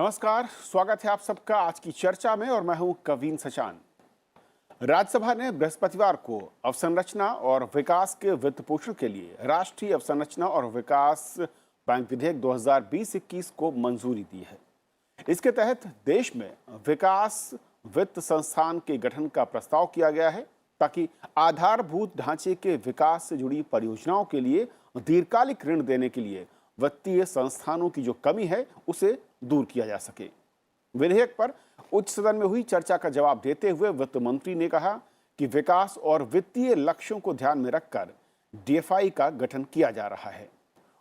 नमस्कार, स्वागत है आप सबका आज की चर्चा में और मैं हूं कवीन सचान। राज्यसभा ने बृहस्पतिवार को अवसंरचना और विकास के वित्त पोषण के लिए राष्ट्रीय अवसंरचना और विकास बैंक विधेयक 2020-21 को मंजूरी दी है। इसके तहत देश में विकास वित्त संस्थान के गठन का प्रस्ताव किया गया है ताकि आधारभूत ढांचे के विकास से जुड़ी परियोजनाओं के लिए दीर्घकालिक ऋण देने के लिए वित्तीय संस्थानों की जो कमी है उसे दूर किया जा सके। विधेयक पर उच्च सदन में हुई चर्चा का जवाब देते हुए वित्त मंत्री ने कहा कि विकास और वित्तीय लक्ष्यों को ध्यान में रखकर डीएफआई का गठन किया जा रहा है।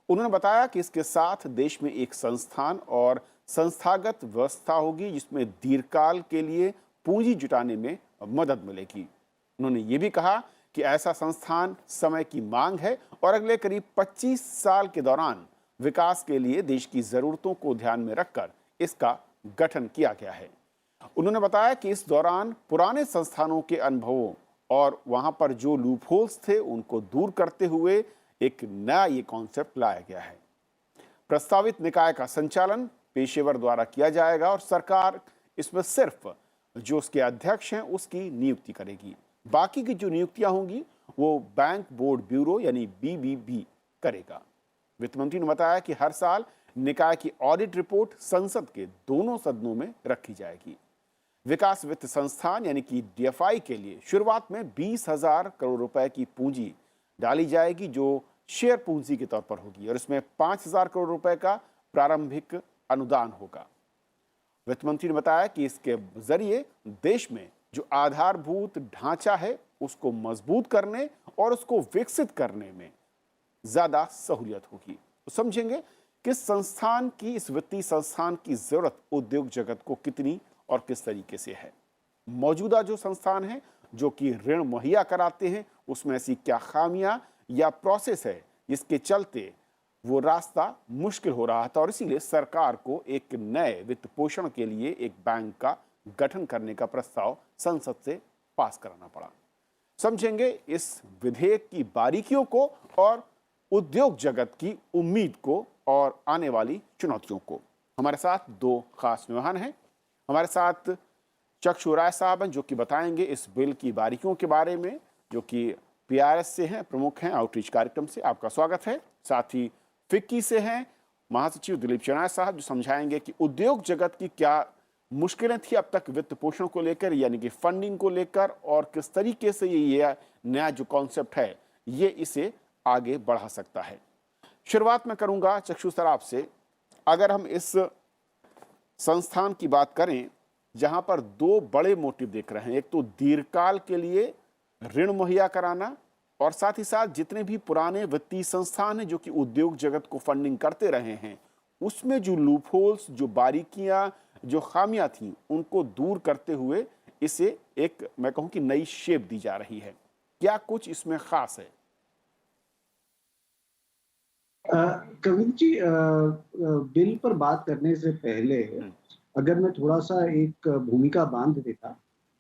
उन्होंने बताया कि इसके साथ देश में एक संस्थान और संस्थागत व्यवस्था होगी जिसमें दीर्घकाल के लिए पूंजी जुटाने में मदद मिलेगी। उन्होंने ये भी कहा कि ऐसा संस्थान समय की मांग है और अगले करीब 25 साल के दौरान विकास के लिए देश की जरूरतों को ध्यान में रखकर इसका गठन किया गया है। उन्होंने बताया कि इस दौरान पुराने संस्थानों के अनुभवों और वहां पर जो लूपहोल्स थे उनको दूर करते हुए एक नया ये कॉन्सेप्ट लाया गया है। प्रस्तावित निकाय का संचालन पेशेवर द्वारा किया जाएगा और सरकार इसमें सिर्फ जो उसके अध्यक्ष हैं उसकी नियुक्ति करेगी। बाकी की जो नियुक्तियां होंगी वो बैंक बोर्ड ब्यूरो यानी बीबीबी करेगा। वित्त मंत्री ने बताया कि हर साल निकाय की ऑडिट रिपोर्ट संसद के दोनों सदनों में रखी जाएगी। विकास वित्त संस्थान यानी कि डीएफआई के लिए शुरुआत में 20,000 करोड़ रुपए की पूंजी डाली जाएगी जो शेयर पूंजी के तौर पर होगी और इसमें 5,000 करोड़ रुपए का प्रारंभिक अनुदान होगा। वित्त मंत्री ने बताया कि इसके जरिए देश में जो आधारभूत ढांचा है उसको मजबूत करने और उसको विकसित करने में ज्यादा सहूलियत होगी। तो समझेंगे किस संस्थान की इस वित्तीय संस्थान की जरूरत उद्योग जगत को कितनी और किस तरीके से है। मौजूदा जो संस्थान है जो कि ऋण मुहैया कराते हैं उसमें ऐसी क्या खामियां या प्रोसेस है जिसके चलते वो रास्ता मुश्किल हो रहा था और इसीलिए सरकार को एक नए वित्त पोषण के लिए एक बैंक का गठन करने का प्रस्ताव संसद से पास कराना पड़ा। समझेंगे इस विधेयक की बारीकियों को और उद्योग जगत की उम्मीद को और आने वाली चुनौतियों को। हमारे साथ दो खास मेहमान हैं। हमारे साथ चक्षु राय साहब हैं जो कि बताएंगे इस बिल की बारीकियों के बारे में, जो कि पीआरएस से हैं, प्रमुख हैं आउटरीच कार्यक्रम से। आपका स्वागत है। साथ ही फिक्की से हैं महासचिव दिलीप चनाय साहब जो समझाएंगे कि उद्योग जगत की क्या मुश्किलें थी अब तक वित्त पोषण को लेकर यानी कि फंडिंग को लेकर और किस तरीके से ये नया जो कॉन्सेप्ट है ये इसे आगे बढ़ा सकता है। शुरुआत में करूंगा चक्षु सर आपसे। अगर हम इस संस्थान की बात करें जहां पर दो बड़े मोटिव देख रहे हैं, एक तो दीर्घकाल के लिए ऋण मुहैया कराना और साथ ही साथ जितने भी पुराने वित्तीय संस्थान हैं जो कि उद्योग जगत को फंडिंग करते रहे हैं उसमें जो लूपहोल्स, जो बारीकियां, जो खामियां थी उनको दूर करते हुए इसे एक मैं कहूं कि नई शेप दी जा रही है। क्या कुछ इसमें खास है? कविन जी, बिल पर बात करने से पहले अगर मैं थोड़ा सा एक भूमिका बांध देता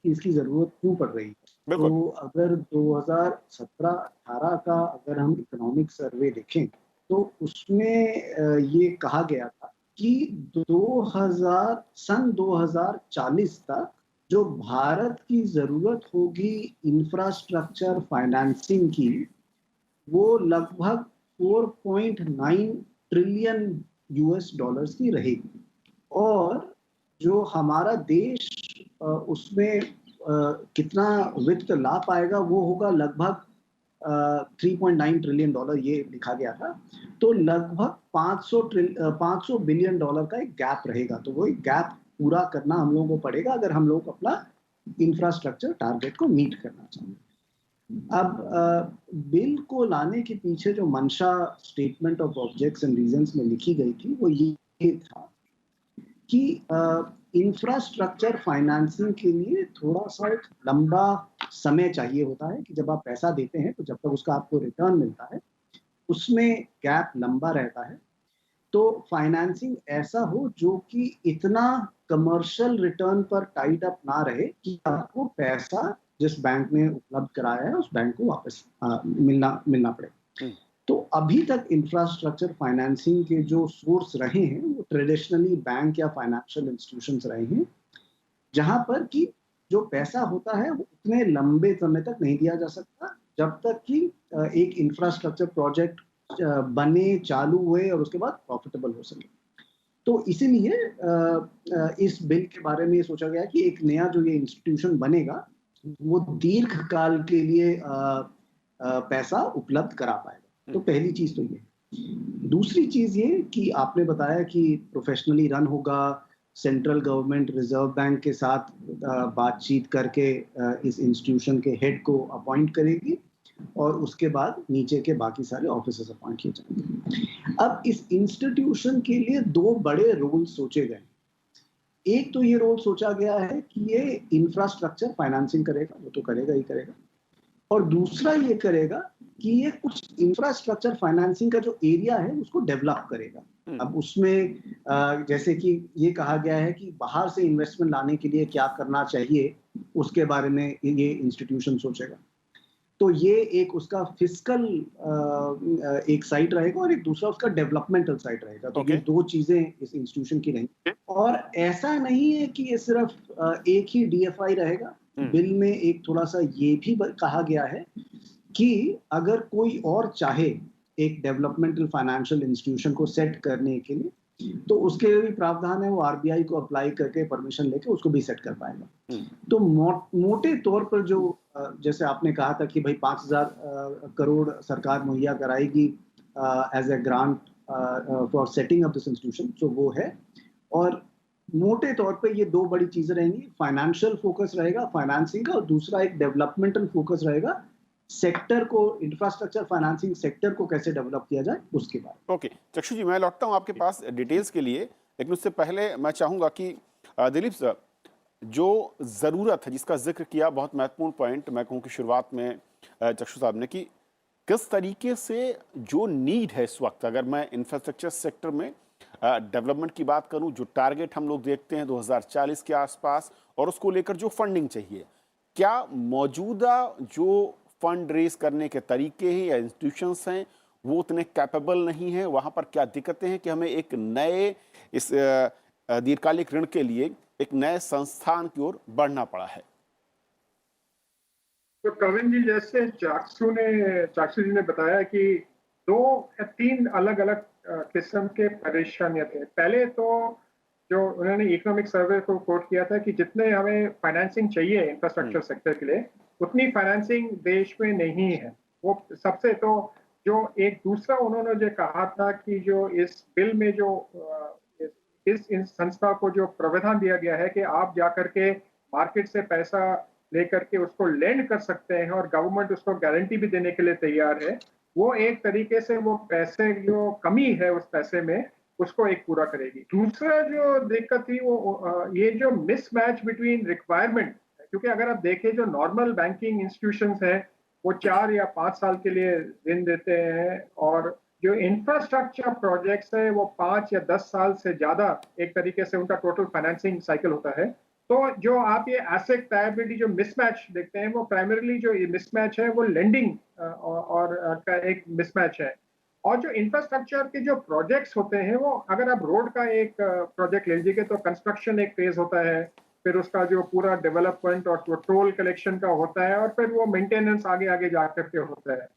कि इसकी जरूरत क्यों पड़ रही है, तो अगर 2017-18 का अगर हम इकोनॉमिक सर्वे देखें तो उसमें ये कहा गया था कि 2040 तक जो भारत की जरूरत होगी इंफ्रास्ट्रक्चर फाइनेंसिंग की वो लगभग 4.9 ट्रिलियन यूएस डॉलर्स की रहेगी और जो हमारा देश उसमें कितना वित्त ला पाएगा वो होगा लगभग 3.9 ट्रिलियन डॉलर, ये लिखा गया था। तो लगभग 500 बिलियन डॉलर का एक गैप रहेगा। तो वो एक गैप पूरा करना हम लोगों को पड़ेगा अगर हम लोग अपना इंफ्रास्ट्रक्चर टारगेट को मीट करना चाहें। अब बिल को लाने के पीछे जो मंशा statement of objects and reasons में लिखी गई थी वो ये था कि इंफ्रास्ट्रक्चर फाइनेंसिंग के लिए थोड़ा सा एक लंबा समय चाहिए होता है कि जब आप पैसा देते हैं तो जब तक उसका आपको रिटर्न मिलता है उसमें गैप लंबा रहता है। तो फाइनेंसिंग ऐसा हो जो कि इतना कमर्शियल रिटर्न पर टाइड अप ना रहे कि आपको पैसा जिस बैंक ने उपलब्ध कराया है उस बैंक को वापस मिलना पड़े। तो अभी तक इंफ्रास्ट्रक्चर फाइनेंसिंग के जो सोर्स रहे हैं वो ट्रेडिशनली बैंक या फाइनेंशियल इंस्टीट्यूशंस रहे हैं, जहां पर कि जो पैसा होता है वो उतने लंबे समय तक नहीं दिया जा सकता जब तक कि एक इंफ्रास्ट्रक्चर प्रोजेक्ट बने, चालू हुए और उसके बाद प्रॉफिटेबल हो सके। तो इसीलिए इस बिल के बारे में ये सोचा गया कि एक नया जो ये इंस्टीट्यूशन बनेगा वो दीर्घ काल के लिए पैसा उपलब्ध करा पाएगा। तो पहली चीज तो ये। दूसरी चीज ये कि आपने बताया कि प्रोफेशनली रन होगा, सेंट्रल गवर्नमेंट रिजर्व बैंक के साथ बातचीत करके इस इंस्टीट्यूशन के हेड को अपॉइंट करेगी और उसके बाद नीचे के बाकी सारे ऑफिसर्स अपॉइंट किए जाएंगे। अब इस इंस्टीट्यूशन के लिए दो बड़े रोल सोचे गए। एक तो ये रोल सोचा गया है कि ये इंफ्रास्ट्रक्चर फाइनेंसिंग करेगा, वो तो करेगा ही करेगा, और दूसरा ये करेगा कि ये कुछ इंफ्रास्ट्रक्चर फाइनेंसिंग का जो एरिया है उसको डेवलप करेगा। अब उसमें जैसे कि ये कहा गया है कि बाहर से इन्वेस्टमेंट लाने के लिए क्या करना चाहिए उसके बारे में ये इंस्टीट्यूशन सोचेगा। तो ये एक उसका फिस्कल एक साइड रहेगा और एक दूसरा उसका डेवलपमेंटल साइड रहेगा। तो ये दो चीजें इस इंस्टीट्यूशन की रहेंगी। और ऐसा नहीं है कि ये सिर्फ एक ही डीएफआई रहेगा। बिल में एक थोड़ा सा ये भी कहा गया है कि अगर कोई और चाहे एक डेवलपमेंटल फाइनेंशियल इंस्टीट्यूशन को सेट करने के लिए तो उसके भी प्रावधान है, वो आरबीआई को अप्लाई करके परमिशन लेके उसको भी सेट कर पाएगा। तो मोटे तौर पर जो जैसे आपने कहा था कि भाई 5,000 करोड़ सरकार मुहैया कराएगी as a grant for setting up this institution, तो वो है। और मोटे तौर पे ये दो बड़ी चीजें रहेंगी, फाइनेंशियल फोकस रहेगा फाइनेंसिंग का और दूसरा एक डेवलपमेंटल फोकस रहेगा सेक्टर को, इंफ्रास्ट्रक्चर फाइनेंसिंग सेक्टर को कैसे डेवलप किया जाए उसके बारे। ओके चक्षु जी, मैं लौटता हूं आपके पास डिटेल्स के लिए, लेकिन उससे पहले मैं चाहूंगा कि दिलीप सर, जो ज़रूरत है जिसका जिक्र किया, बहुत महत्वपूर्ण पॉइंट मैं कहूँ कि शुरुआत में चक्षु साहब ने, कि किस तरीके से जो नीड है इस वक्त, अगर मैं इंफ्रास्ट्रक्चर सेक्टर में डेवलपमेंट की बात करूं, जो टारगेट हम लोग देखते हैं 2040 के आसपास, और उसको लेकर जो फंडिंग चाहिए, क्या मौजूदा जो फंड रेज करने के तरीके हैं या इंस्टीट्यूशंस हैं वो उतने कैपेबल नहीं हैं? वहाँ पर क्या दिक्कतें हैं कि हमें एक नए इस दीर्घकालिक ऋण के लिए एक नए संस्थान की ओर बढ़ना पड़ा है? तो कविन जी, जैसे चाक्षु जी ने बताया कि 2 या 3 अलग-अलग किस्म के परेशानियां थे। पहले तो जो उन्होंने इकोनॉमिक सर्वे को कोट किया था कि जितने हमें फाइनेंसिंग चाहिए इंफ्रास्ट्रक्चर सेक्टर के लिए, उतनी फाइनेंसिंग देश में नहीं है। वो सबसे तो जो एक दूसरा उन्होंने जो कहा था कि जो इस बिल में जो इस संस्था को जो प्रावधान दिया गया है कि आप जाकर के मार्केट से पैसा लेकर के उसको लेंड कर सकते हैं और गवर्नमेंट उसको गारंटी भी देने के लिए तैयार है, वो एक तरीके से वो पैसे जो कमी है उस पैसे में उसको एक पूरा करेगी। दूसरा जो दिक्कत थी वो ये जो मिसमैच बिटवीन रिक्वायरमेंट, क्योंकि अगर आप देखें जो नॉर्मल बैंकिंग इंस्टीट्यूशंस हैं वो 4 या 5 साल के लिए ऋण देते हैं और जो इंफ्रास्ट्रक्चर प्रोजेक्ट्स है वो 5 या 10 साल से ज्यादा एक तरीके से उनका टोटल फाइनेंसिंग साइकिल होता है। तो जो आप ये एसेट लायबिलिटी जो मिसमैच देखते हैं वो प्राइमरीली जो ये मिसमैच है वो लेंडिंग और का एक मिसमैच है। और जो इंफ्रास्ट्रक्चर के जो प्रोजेक्ट्स होते हैं वो, अगर आप रोड का एक प्रोजेक्ट ले लीजिए तो कंस्ट्रक्शन एक फेज होता है, फिर उसका जो पूरा डेवलपमेंट और टोल कलेक्शन का होता है और फिर वो मेंटेनेंस आगे आगे जा करके होता है।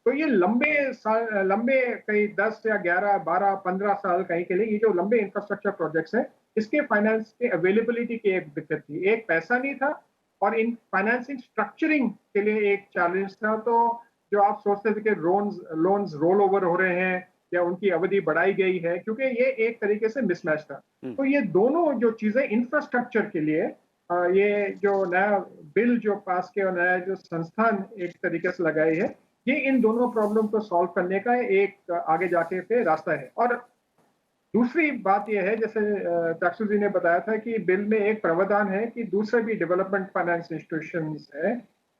तो ये लंबे कई 10 या 11, 12, 15 साल कहीं के लिए ये जो लंबे इंफ्रास्ट्रक्चर प्रोजेक्ट्स हैं, इसके फाइनेंस के अवेलेबिलिटी की एक दिक्कत थी। एक पैसा नहीं था और इन फाइनेंसिंग स्ट्रक्चरिंग के लिए एक चैलेंज था। तो जो आप सोचते थे कि लोन्स रोल ओवर हो रहे हैं या उनकी अवधि बढ़ाई गई है, क्योंकि ये एक तरीके से मिसमैच था। तो ये दोनों जो चीजें इंफ्रास्ट्रक्चर के लिए ये जो नया बिल जो पास किया और नया जो संस्थान एक तरीके से लगाई है, ये इन दोनों प्रॉब्लम को सॉल्व करने का एक आगे जाके पे रास्ता है। और दूसरी बात यह है, जैसे चाक्षु जी ने बताया था कि बिल में एक प्रावधान है कि दूसरे भी डेवलपमेंट फाइनेंस इंस्टीट्यूशंस है।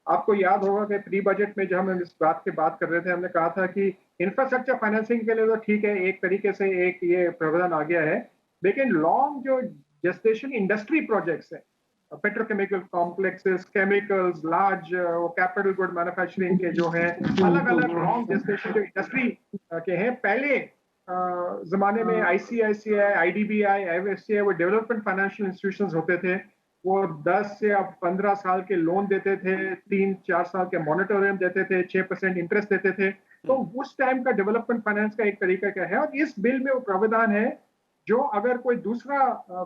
आपको याद होगा कि प्री बजट में जब हम इस बात की बात कर रहे थे, हमने कहा था कि इंफ्रास्ट्रक्चर फाइनेंसिंग के लिए तो ठीक है, एक तरीके से एक ये प्रावधान आ गया है, लेकिन लॉन्ग जो जेस्टेशन इंडस्ट्री प्रोजेक्ट्स है petrochemical complexes, chemicals, large capital good manufacturing के जो है अलग अलग लॉन्ग जेस्टेशन जो इंडस्ट्री के हैं। पहले जमाने में आईसीआईसीआई, आईडीबीआई, आईएफसीआई वो डेवलपमेंट फाइनेंशियल इंस्टीट्यूशंस होते थे। वो 10 से अब 15 साल के लोन देते थे, 3-4 साल के मॉनिटोरियम देते थे, 6% इंटरेस्ट देते थे। तो उस टाइम का डेवलपमेंट फाइनेंस का एक तरीका क्या है, और इस बिल में वो प्रावधान है जो अगर कोई दूसरा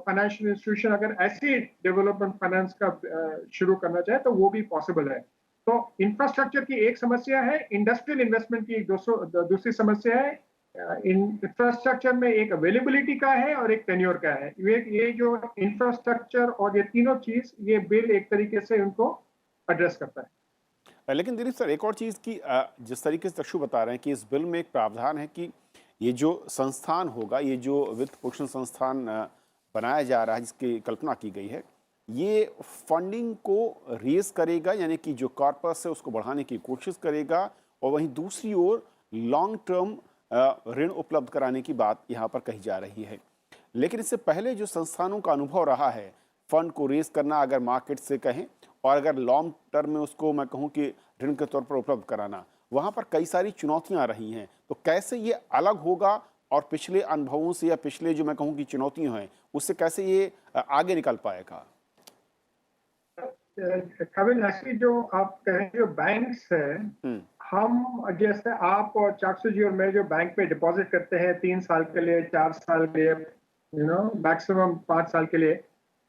फाइनेंशियल इंस्टीट्यूशन अगर ऐसी डेवलपमेंट फाइनेंस का शुरू करना चाहे तो वो भी पॉसिबल है। तो इंफ्रास्ट्रक्चर की एक समस्या है, इंडस्ट्रियल इन्वेस्टमेंट की एक दूसरी समस्या है। इंफ्रास्ट्रक्चर में एक अवेलेबिलिटी का है और एक टेन्योर का है। ये जो इंफ्रास्ट्रक्चर और ये तीनों चीज, ये बिल एक तरीके से उनको एड्रेस करता है। लेकिन दिलीप सर, एक और चीज़ की जिस तरीके से चक्षु बता रहे हैं कि इस बिल में एक प्रावधान है कि ये जो संस्थान होगा, ये जो वित्त पोषण संस्थान बनाया जा रहा है, जिसकी कल्पना की गई है, ये फंडिंग को रेज करेगा, यानी कि जो कॉर्पस है उसको बढ़ाने की कोशिश करेगा, और वहीं दूसरी ओर लॉन्ग टर्म ऋण उपलब्ध कराने की बात यहाँ पर कही जा रही है। लेकिन इससे पहले जो संस्थानों का अनुभव रहा है फंड को रेज करना, अगर मार्केट से कहें, और अगर लॉन्ग टर्म में उसको मैं कहूँ कि ऋण के तौर पर उपलब्ध कराना, वहाँ पर कई सारी चुनौतियाँ रही हैं। तो कैसे ये अलग होगा, और पिछले अनुभवों से या पिछले जो मैं कहूँ कि चुनौतियाँ हैं उससे कैसे ये आगे निकल पाएगा? कविन, ऐसी जो आप कहें जो बैंक्स है, हम जैसे आप और चाक्षु जी और मैं जो बैंक में डिपॉजिट करते हैं 3 साल के लिए, 4 साल के लिए, मैक्सिमम 5 साल के लिए,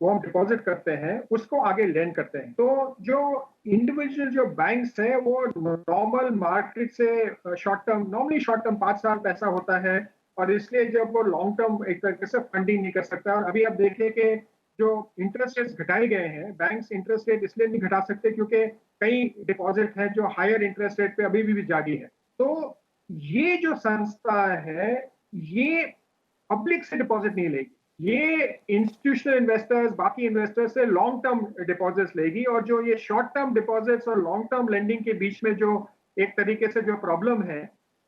वो हम डिपॉजिट करते हैं, उसको आगे लेंड करते हैं। तो जो इंडिविजुअल जो बैंक्स है वो नॉर्मल मार्केट से short term, normally short term 5 साल पैसा होता है, और इसलिए जब वो लॉन्ग टर्म एक तरीके से फंडिंग नहीं कर सकता। और अभी आप देखिए कि जो इंटरेस्ट रेट्स घटाए गए हैं, बैंक्स इंटरेस्ट रेट इसलिए नहीं घटा सकते क्योंकि कई डिपॉजिट है जो हायर इंटरेस्ट रेट पे अभी भी जारी है। तो ये जो संस्था है, ये पब्लिक से डिपॉजिट नहीं लेगी, ये इंस्टीट्यूशनल इन्वेस्टर्स, बाकी इन्वेस्टर्स से लॉन्ग टर्म डिपॉजिट्स लेगी। और जो ये शॉर्ट टर्म डिपॉजिट्स और लॉन्ग टर्म लेंडिंग के बीच में जो एक तरीके से जो प्रॉब्लम है,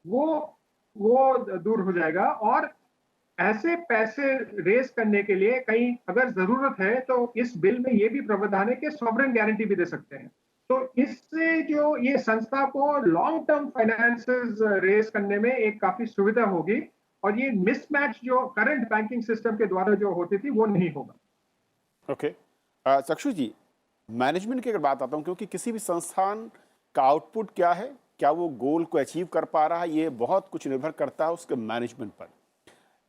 वो दूर हो जाएगा। और ऐसे पैसे रेस करने के लिए कहीं अगर जरूरत है तो इस बिल में ये भी प्रावधान है कि सॉवरेन गारंटी भी दे सकते हैं। तो इससे जो ये संस्था को लॉन्ग टर्म फाइनेंसेस रेस करने में एक काफी सुविधा होगी, और ये मिसमैच जो करंट बैंकिंग सिस्टम के द्वारा जो होती थी वो नहीं होगा। ओके, चक्षु जी, मैनेजमेंट की अगर बात आता हूँ, क्योंकि किसी भी संस्थान का आउटपुट क्या है, क्या वो गोल को अचीव कर पा रहा है, ये बहुत कुछ निर्भर करता है उसके मैनेजमेंट पर।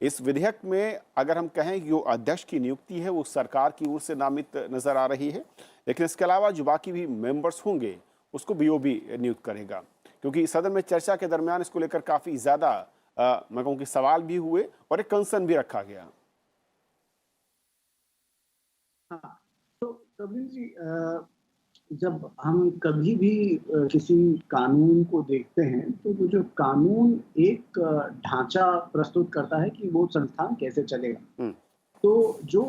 इस विधेयक में अगर हम कहें कि जो अध्यक्ष की नियुक्ति है वो सरकार की ओर से नामित नजर आ रही है, लेकिन इसके अलावा जो बाकी भी मेंबर्स होंगे उसको बीओबी नियुक्त करेगा, क्योंकि सदन में चर्चा के दरमियान इसको लेकर काफ़ी ज़्यादा मैं कहूँ कि सवाल भी हुए और एक कंसर्न भी रखा गया। हाँ, तो कबीर जी, जब हम कभी भी किसी कानून को देखते हैं तो वो जो कानून एक ढांचा प्रस्तुत करता है कि वो संस्थान कैसे चलेगा। तो जो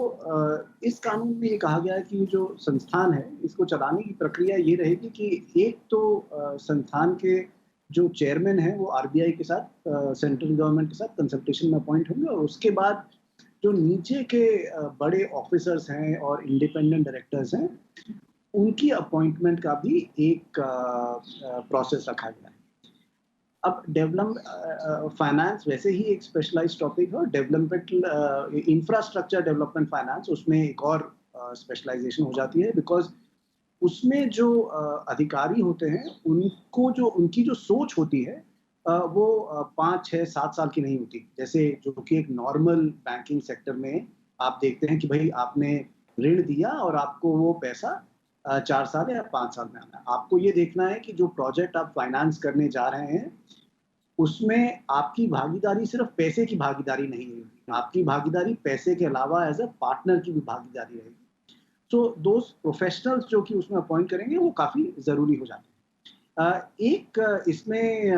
इस कानून में ये कहा गया है कि जो संस्थान है इसको चलाने की प्रक्रिया ये रहेगी कि एक तो संस्थान के जो चेयरमैन है वो आरबीआई के साथ, सेंट्रल गवर्नमेंट के साथ कंसल्टेशन में अपॉइंट होंगे, और उसके बाद जो नीचे के बड़े ऑफिसर्स हैं और इंडिपेंडेंट डायरेक्टर्स हैं उनकी अपॉइंटमेंट का भी एक प्रोसेस रखा गया है। अब डेवलप फाइनेंस वैसे ही एक स्पेशलाइज्ड टॉपिक है, और डेवलपमेंटल इंफ्रास्ट्रक्चर डेवलपमेंट फाइनेंस उसमें एक और स्पेशलाइजेशन हो जाती है, बिकॉज उसमें जो अधिकारी होते हैं उनको जो उनकी जो सोच होती है वो 5, 6, 7 साल की नहीं होती, जैसे जो कि एक नॉर्मल बैंकिंग सेक्टर में आप देखते हैं कि भाई आपने ऋण दिया और आपको वो पैसा 4 साल या 5 साल में आना है। आपको ये देखना है कि जो प्रोजेक्ट आप फाइनेंस करने जा रहे हैं उसमें आपकी भागीदारी सिर्फ पैसे की भागीदारी नहीं होगी, आपकी भागीदारी पैसे के अलावा एज अ पार्टनर की भी भागीदारी रहेगी। तो दोस्त प्रोफेशनल्स जो कि उसमें अपॉइंट करेंगे वो काफ़ी ज़रूरी हो जाते हैं। एक इसमें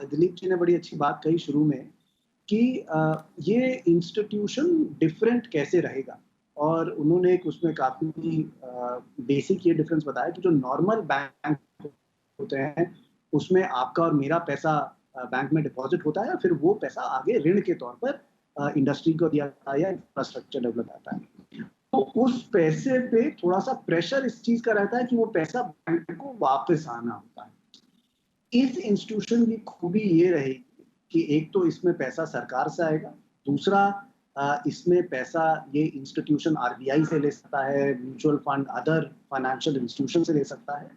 दिलीप जी ने बड़ी अच्छी बात कही शुरू में कि ये इंस्टीट्यूशन डिफरेंट कैसे रहेगा, और उन्होंने एक उसमें काफ़ी बेसिक ये डिफरेंस बताया कि जो नॉर्मल बैंक होते हैं उसमें आपका और मेरा पैसा बैंक में डिपॉजिट होता है, फिर वो पैसा आगे ऋण के तौर पर इंडस्ट्री को दिया जाता है या इंफ्रास्ट्रक्चर डेवलप आता है। तो उस पैसे पे थोड़ा सा प्रेशर इस चीज का रहता है कि वो पैसा बैंक को वापस आना होता है। इस इंस्टीट्यूशन की खूबी ये रहेगी कि एक तो इसमें पैसा सरकार से आएगा, दूसरा इसमें पैसा ये इंस्टीट्यूशन आरबीआई से ले सकता है, mutual fund, other financial institution से ले सकता है,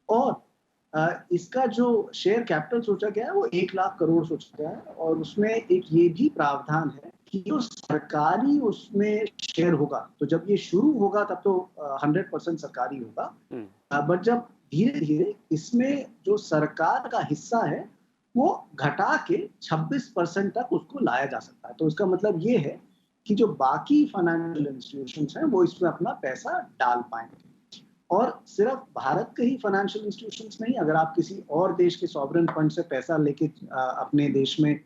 और इसका जो शेयर कैपिटल सोचा गया है वो 1 लाख करोड़ सोचा गया है, और उसमें एक ये भी प्रावधान है कि जो सरकारी उसमें शेयर होगा, तो जब ये शुरू होगा तब तो 100% सरकारी होगा, बट जब धीरे धीरे इसमें जो सरकार का हिस्सा है वो घटा के 26% तक उसको लाया जा सकता है। तो इसका मतलब ये है कि जो बाकी फाइनेंशियल इंस्टीट्यूशंस हैं वो इसमें अपना पैसा डाल पाएंगे। और सिर्फ भारत के ही फाइनेंशियल इंस्टीट्यूशंस नहीं, अगर आप किसी और देश के सॉवरेन फंड से पैसा लेके अपने देश में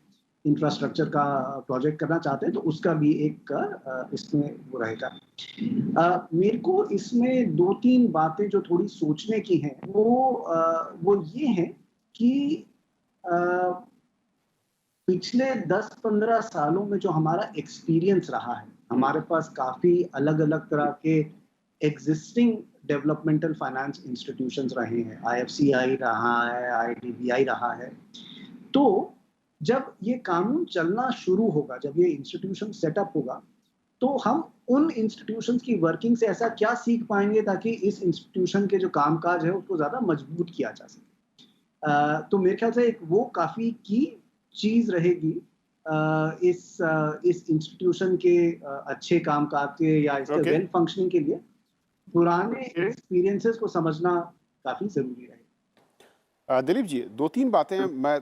इंफ्रास्ट्रक्चर का प्रोजेक्ट करना चाहते हैं तो उसका भी एक इसमें वो रहेगा। मेरे को इसमें 2-3 बातें जो थोड़ी सोचने की हैं वो ये है कि पिछले 10-15 सालों में जो हमारा एक्सपीरियंस रहा है, हमारे पास काफी अलग अलग तरह के एग्जिस्टिंग डेवलपमेंटल फाइनेंस इंस्टीट्यूशंस रहे हैं, आईएफसीआई रहा है, आईडीबीआई रहा है। तो जब ये कानून चलना शुरू होगा, जब ये इंस्टीट्यूशन सेटअप होगा, तो हम उन इंस्टीट्यूशंस की वर्किंग से ऐसा क्या सीख पाएंगे ताकि इस इंस्टीट्यूशन के जो कामकाज है उसको ज्यादा मजबूत किया जा सके। तो मेरे ख्याल से एक वो काफी की चीज रहेगी इस इंस्टीट्यूशन के अच्छे कामकाज के या इसके वेल फंक्शनिंग के लिए पुराने एक्सपीरियंसेस को समझना काफी जरूरी है। दिलीप जी, 2-3 बातें मैं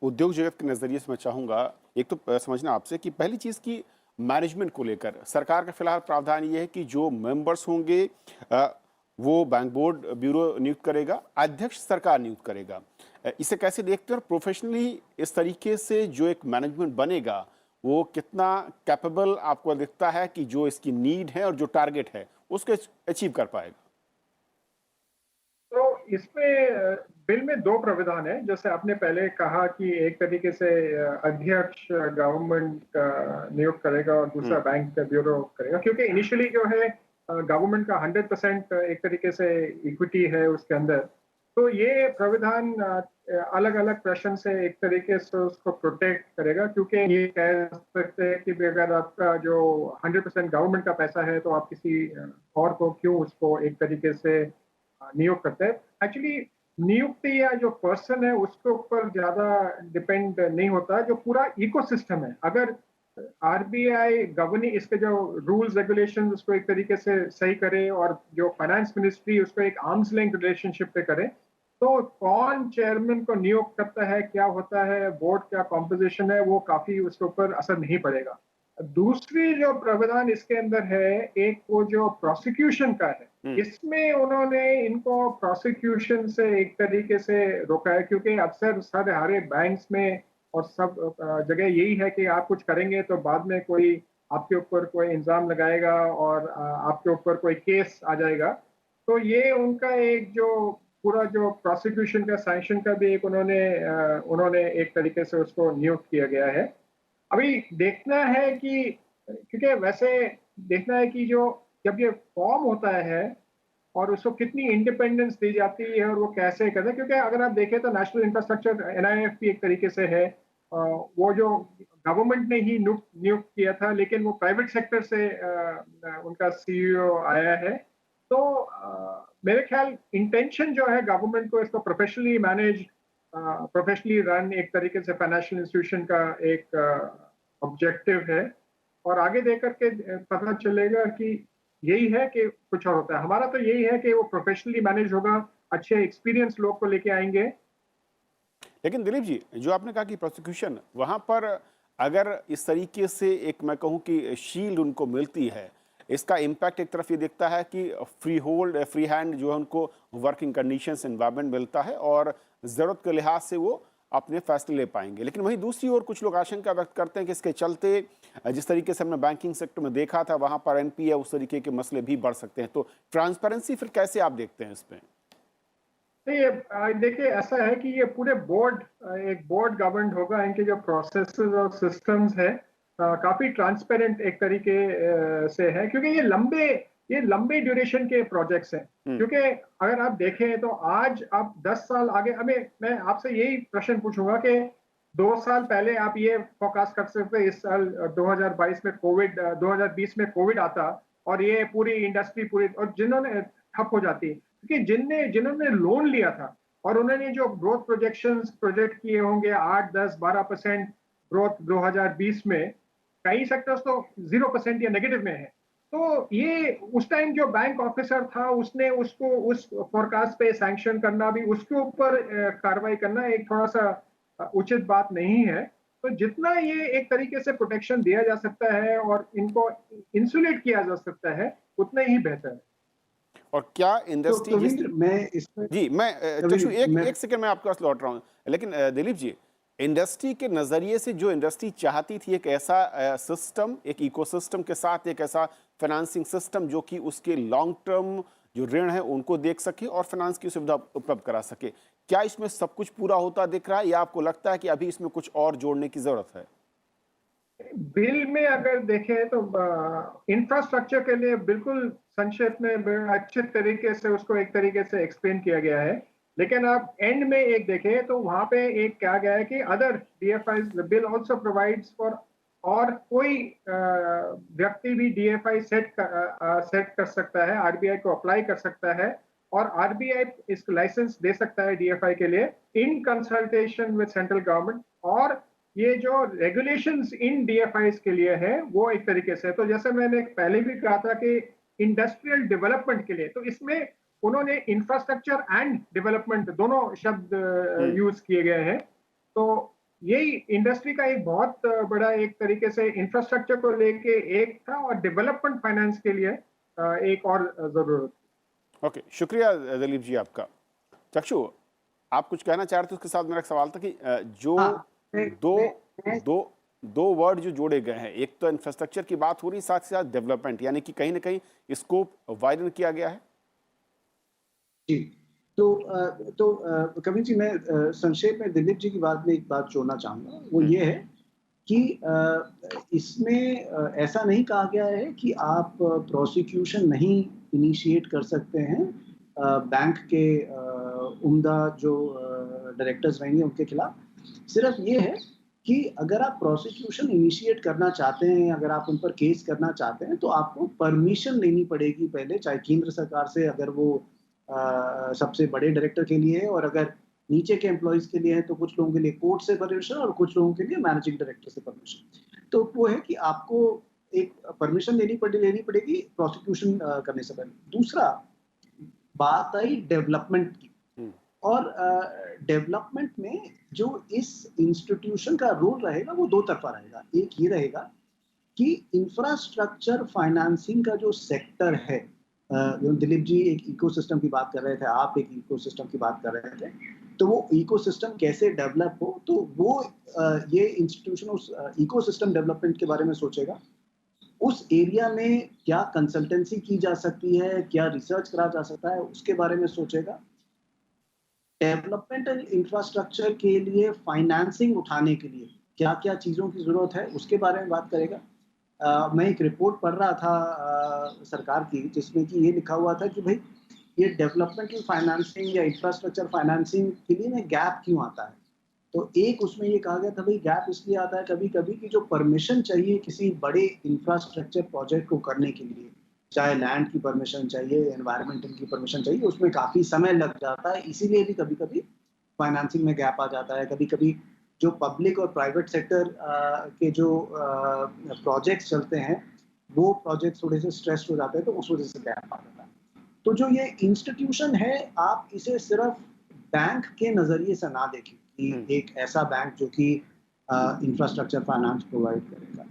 उद्योग जगत के नजरिए से मैं चाहूंगा। एक तो समझना आपसे कि पहली चीज की मैनेजमेंट को लेकर सरकार का फिलहाल प्रावधान ये है कि जो मेंबर्स होंगे वो बैंक बोर्ड ब्यूरो नियुक्त करेगा, अध्यक्ष सरकार नियुक्त करेगा। इसे कैसे देखते हैं और प्रोफेशनली इस तरीके से जो एक मैनेजमेंट बनेगा वो कितना कैपेबल आपको दिखता है कि जो इसकी नीड है और जो टारगेट है उसको अचीव कर पाएगा? तो इसमें बिल में 2 प्रावधान है। जैसे आपने पहले कहा कि एक तरीके से अध्यक्ष गवर्नमेंट नियुक्त करेगा और दूसरा बैंक ब्यूरो करेगा, क्योंकि इनिशियली जो है गवर्नमेंट का 100% एक तरीके से इक्विटी है उसके अंदर। तो ये प्रावधान अलग अलग प्रश्न से एक तरीके से उसको प्रोटेक्ट करेगा, क्योंकि ये कह सकते हैं कि अगर आपका जो 100% गवर्नमेंट का पैसा है तो आप किसी और को क्यों उसको एक तरीके से नियुक्त करते हैं। एक्चुअली नियुक्ति या जो पर्सन है उसके ऊपर ज्यादा डिपेंड नहीं होता, जो पूरा इकोसिस्टम है। अगर आरबीआई गवर्निंग इसके जो रूल्स रेगुलेशन उसको एक तरीके से सही करे और जो फाइनेंस मिनिस्ट्री उसको एक आर्म्स लेंथ रिलेशनशिप पे करे, तो कौन चेयरमैन को नियुक्त करता है, क्या होता है, बोर्ड क्या कॉम्पोजिशन है, वो काफी उसके ऊपर असर नहीं पड़ेगा। दूसरी जो प्रावधान इसके अंदर है, एक वो जो प्रोसिक्यूशन का है, इसमें उन्होंने इनको प्रोसिक्यूशन से एक तरीके से रोका है, क्योंकि अक्सर सारे बैंक्स में और सब जगह यही है कि आप कुछ करेंगे तो बाद में कोई आपके ऊपर कोई इल्जाम लगाएगा और आपके ऊपर कोई केस आ जाएगा। तो ये उनका एक जो पूरा जो प्रोसिक्यूशन का सैंक्शन का भी एक उन्होंने एक तरीके से उसको नियुक्त किया गया है। अभी देखना है कि, क्योंकि वैसे देखना है कि जो जब ये फॉर्म होता है और उसको कितनी इंडिपेंडेंस दी जाती है और वो कैसे करते हैं, क्योंकि अगर आप देखें तो नेशनल इंफ्रास्ट्रक्चर एनआईएफ भी एक तरीके से है, वो जो गवर्नमेंट ने ही नियुक्त किया था, लेकिन वो प्राइवेट सेक्टर से उनका सीईओ आया है। तो मेरे ख्याल इंटेंशन जो है गवर्नमेंट को इसको प्रोफेशनली मैनेज, प्रोफेशनली रन एक तरीके से फाइनेंशियल इंस्टीट्यूशन का एक ऑब्जेक्टिव है, और आगे देख करके पता चलेगा कि यही है कि कुछ और होता है। हमारा तो यही है कि वो प्रोफेशनली मैनेज होगा, अच्छे एक्सपीरियंस लोग को लेके आएंगे। लेकिन दिलीप जी, जो आपने कहा कि प्रोसिक्यूशन, वहां पर अगर इस तरीके से एक मैं कहूं कि शील्ड उनको मिलती है, इसका इम्पैक्ट एक तरफ ये दिखता है कि फ्री हैंड जो है उनको वर्किंग कंडीशंस एनवायरनमेंट मिलता है और ज़रूरत के लिहाज से वो अपने फैसले ले पाएंगे। लेकिन वहीं दूसरी ओर कुछ लोग आशंका व्यक्त करते हैं कि इसके चलते जिस तरीके से हमने बैंकिंग सेक्टर में देखा था वहाँ पर एनपीए उस तरीके के मसले भी बढ़ सकते हैं। तो ट्रांसपेरेंसी फिर कैसे आप देखते हैं इसमें? देखिए, ऐसा है कि ये पूरे एक बोर्ड गवर्नड होगा, इनके जो प्रोसेसेस और सिस्टम्स है काफी ट्रांसपेरेंट एक तरीके से है, क्योंकि ये लंबे ड्यूरेशन के प्रोजेक्ट्स हैं। क्योंकि अगर आप देखें तो आज आप 10 साल आगे, हमें मैं आपसे यही प्रश्न पूछूंगा कि 2 साल पहले आप ये फोरकास्ट कर सकते इस साल 2022 में कोविड 2020 में कोविड आता और ये पूरी इंडस्ट्री पूरी और जिन्होंने ठप हो जाती, क्योंकि जिन्होंने लोन लिया था और उन्होंने जो ग्रोथ प्रोजेक्शंस प्रोजेक्ट किए होंगे 8, 10, 12% ग्रोथ 2020 में, कई सेक्टर्स तो 0% या नेगेटिव में है। तो ये उस टाइम जो बैंक ऑफिसर था उसने उसको उस फोरकास्ट पे सैंक्शन करना भी, उसके ऊपर कार्रवाई करना एक थोड़ा सा उचित बात नहीं है। तो जितना ये एक तरीके से प्रोटेक्शन दिया जा सकता है और इनको इंसुलेट किया जा सकता है उतना ही बेहतर है। और क्या तो इंडस्ट्री जिस कविंद्र, मैं इसमें जी मैं चक्षु कविंद्र, एक सेकंड में आपके पास लौट रहा हूं, लेकिन दिलीप जी, इंडस्ट्री के नजरिए से जो इंडस्ट्री चाहती थी एक ऐसा सिस्टम, एक इकोसिस्टम के साथ एक ऐसा फाइनेंसिंग सिस्टम जो कि उसके लॉन्ग टर्म जो ऋण है उनको देख सके और फाइनेंस की सुविधा उपलब्ध करा सके, क्या इसमें सब कुछ पूरा होता दिख रहा है या आपको लगता है कि अभी इसमें कुछ और जोड़ने की जरूरत है? बिल में अगर देखें तो इंफ्रास्ट्रक्चर के लिए बिल्कुल संक्षेप में अच्छे तरीके से उसको एक तरीके से एक्सप्लेन किया गया है। लेकिन आप एंड में एक देखें तो वहां पे एक क्या गया है कि other DFI bill also provides for, और कोई व्यक्ति भी डीएफआई सेट कर सकता है, आरबीआई को अप्लाई कर सकता है और आरबीआई इसको लाइसेंस दे सकता है डीएफआई के लिए in consultation with central government. और ये जो रेगुलेशंस इन डीएफआईज के लिए है वो एक तरीके से, तो जैसे मैंने पहले भी कहा था कि इंडस्ट्रियल डेवलपमेंट के लिए, तो इसमें उन्होंने इंफ्रास्ट्रक्चर एंड डेवलपमेंट दोनों शब्द यूज किए गए हैं। तो यही इंडस्ट्री का एक बहुत बड़ा एक तरीके से इंफ्रास्ट्रक्चर को लेके एक था और डेवलपमेंट फाइनेंस के लिए एक और जरूरत। ओके, शुक्रिया दिलीप जी आपका। चक्षु, आप कुछ कहना चाह रहे थे, उसके साथ मेरा एक सवाल था कि जो दो दो वर्ड जो जोड़े गए हैं, एक तो इंफ्रास्ट्रक्चर की बात हो रही, साथ ही साथ डेवलपमेंट, यानी कि कहीं ना कहीं स्कोप वाइडन किया गया है। जी, तो कविंद्र जी, मैं संक्षेप में दिलीप जी की बात में एक बात जोड़ना चाहूंगा, वो ये है कि इसमें ऐसा नहीं कहा गया है कि आप प्रोसिक्यूशन नहीं इनिशिएट कर सकते हैं बैंक के उम्दा जो डायरेक्टर्स रहेंगे उनके खिलाफ। सिर्फ ये है कि अगर आप प्रोसिक्यूशन इनिशिएट करना चाहते हैं, अगर आप उन पर केस करना चाहते हैं, तो आपको परमिशन लेनी पड़ेगी पहले, चाहे केंद्र सरकार से अगर वो सबसे बड़े डायरेक्टर के लिए है, और अगर नीचे के एम्प्लॉइज के लिए है तो कुछ लोगों के लिए कोर्ट से परमिशन और कुछ लोगों के लिए मैनेजिंग डायरेक्टर से परमिशन। तो वो है कि आपको एक परमिशन लेनी पड़ेगी प्रोसिक्यूशन करने से पहले। दूसरा बात आई डेवलपमेंट की, और डेवलपमेंट में जो इस इंस्टीट्यूशन का रोल रहेगा वो दो तरफा रहेगा। एक ये रहेगा कि इंफ्रास्ट्रक्चर फाइनेंसिंग का जो सेक्टर है, दिलीप जी एक इकोसिस्टम की बात कर रहे थे, आप एक इकोसिस्टम की बात कर रहे थे, तो वो इकोसिस्टम कैसे डेवलप हो, तो वो ये इंस्टीट्यूशन उस इकोसिस्टम डेवलपमेंट के बारे में सोचेगा। उस एरिया में क्या कंसल्टेंसी की जा सकती है, क्या रिसर्च करा जा सकता है, उसके बारे में सोचेगा। डेवलपमेंटल इंफ्रास्ट्रक्चर के लिए फाइनेंसिंग उठाने के लिए क्या क्या चीज़ों की ज़रूरत है उसके बारे में बात करेगा। मैं एक रिपोर्ट पढ़ रहा था सरकार की, जिसमें कि ये लिखा हुआ था कि भाई ये डेवलपमेंटल फाइनेंसिंग या इंफ्रास्ट्रक्चर फाइनेंसिंग के लिए ना गैप क्यों आता है। तो एक उसमें ये कहा गया था भाई गैप इसलिए आता है कभी कभी कि जो परमिशन चाहिए किसी बड़े इंफ्रास्ट्रक्चर प्रोजेक्ट को करने के लिए, चाहे लैंड की परमिशन चाहिए, एनवायरमेंटल की परमिशन चाहिए, उसमें काफ़ी समय लग जाता है, इसीलिए भी कभी कभी फाइनेंसिंग में गैप आ जाता है। कभी कभी जो पब्लिक और प्राइवेट सेक्टर के जो प्रोजेक्ट्स चलते हैं वो प्रोजेक्ट्स थोड़े से स्ट्रेस्ड हो जाते हैं, तो उस वजह से गैप आ जाता है। तो जो ये इंस्टीट्यूशन है, आप इसे सिर्फ बैंक के नज़रिए से ना देखें कि एक ऐसा बैंक जो कि इंफ्रास्ट्रक्चर फाइनेंस प्रोवाइड करेगा।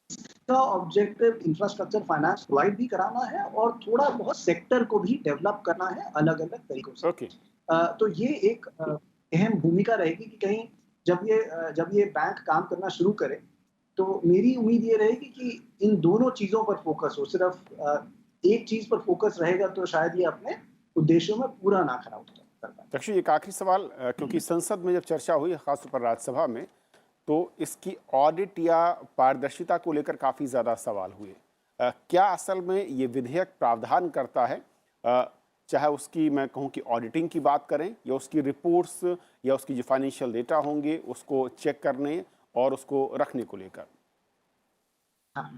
इसका ऑब्जेक्टिव इंफ्रास्ट्रक्चर फाइनेंस प्रोवाइड भी कराना है और थोड़ा बहुत सेक्टर को भी डेवलप करना है अलग अलग तरीकों से। तो ये एक अहम भूमिका रहेगी कि कहीं जब ये बैंक काम करना शुरू करे तो मेरी उम्मीद ये रहेगी कि इन दोनों चीज़ों पर फोकस हो। सिर्फ एक चीज़ पर फोकस रहेगा तो शायद ये अपने उद्देश्यों में पूरा ना खरा उतर पाए। तक्षु, एक आखिरी सवाल, क्योंकि संसद में जब चर्चा हुई, खासतौर पर राज्यसभा में, तो इसकी ऑडिट या पारदर्शिता को लेकर काफ़ी ज़्यादा सवाल हुए। क्या असल में ये विधेयक प्रावधान करता है, चाहे उसकी मैं कहूँ कि ऑडिटिंग की बात करें या उसकी रिपोर्ट्स या उसकी जो फाइनेंशियल डेटा होंगे उसको चेक करने और उसको रखने को लेकर? हाँ,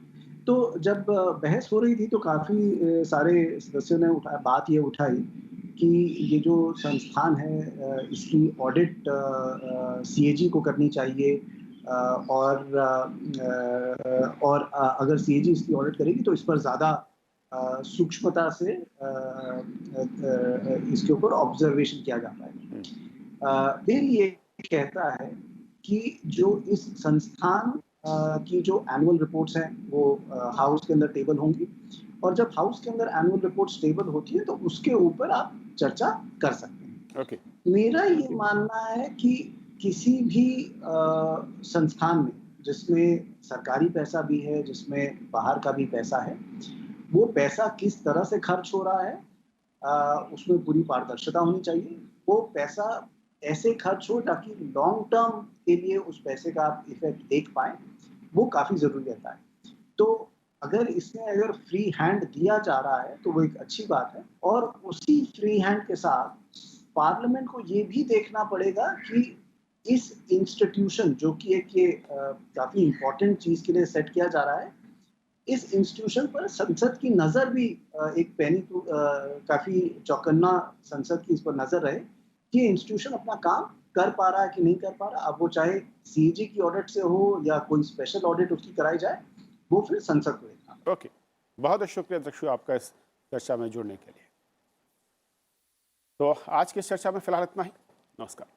तो जब बहस हो रही थी तो काफ़ी सारे सदस्यों ने बात ये उठाई कि ये जो संस्थान है इसकी ऑडिट सीएजी को करनी चाहिए, और अगर सीएजी इसकी ऑडिट करेगी तो इस पर ज़्यादा सूक्ष्मता से इसके ऊपर ऑब्जर्वेशन किया जा पाएगा। बिल ये कहता है कि जो इस संस्थान की जो एनुअल रिपोर्ट्स हैं वो हाउस के अंदर टेबल होंगी, और जब हाउस के अंदर एनुअल रिपोर्ट्स टेबल होती है तो उसके ऊपर आप चर्चा कर सकते हैं। ओके। मेरा ये मानना है कि किसी भी संस्थान में जिसमें सरकारी पैसा भी है, जिसमें बाहर का भी पैसा है, वो पैसा किस तरह से खर्च हो रहा है उसमें पूरी पारदर्शिता होनी चाहिए। वो पैसा ऐसे खर्च हो ताकि लॉन्ग टर्म के लिए उस पैसे का आप इफेक्ट देख पाएँ, वो काफ़ी ज़रूरी रहता है। तो अगर फ्री हैंड दिया जा रहा है तो वो एक अच्छी बात है, और उसी फ्री हैंड के साथ पार्लियामेंट को ये भी देखना पड़ेगा कि इस इंस्टीट्यूशन जो कि एक ये काफ़ी इम्पोर्टेंट चीज़ के लिए सेट किया जा रहा है, इस इंस्टीट्यूशन पर संसद की नज़र भी एक पैनी काफ़ी चौकन्ना संसद की इस पर नज़र रहे कि ये इंस्टीट्यूशन अपना काम कर पा रहा है कि नहीं कर पा रहा। अब वो चाहे सीएजी की ऑडिट से हो या कोई स्पेशल ऑडिट उसकी कराई जाए, वो फिर संसद को देखना। ओके, बहुत बहुत शुक्रिया दक्षु आपका इस चर्चा में जुड़ने के लिए। तो आज की इस चर्चा में फिलहाल इतना ही। नमस्कार।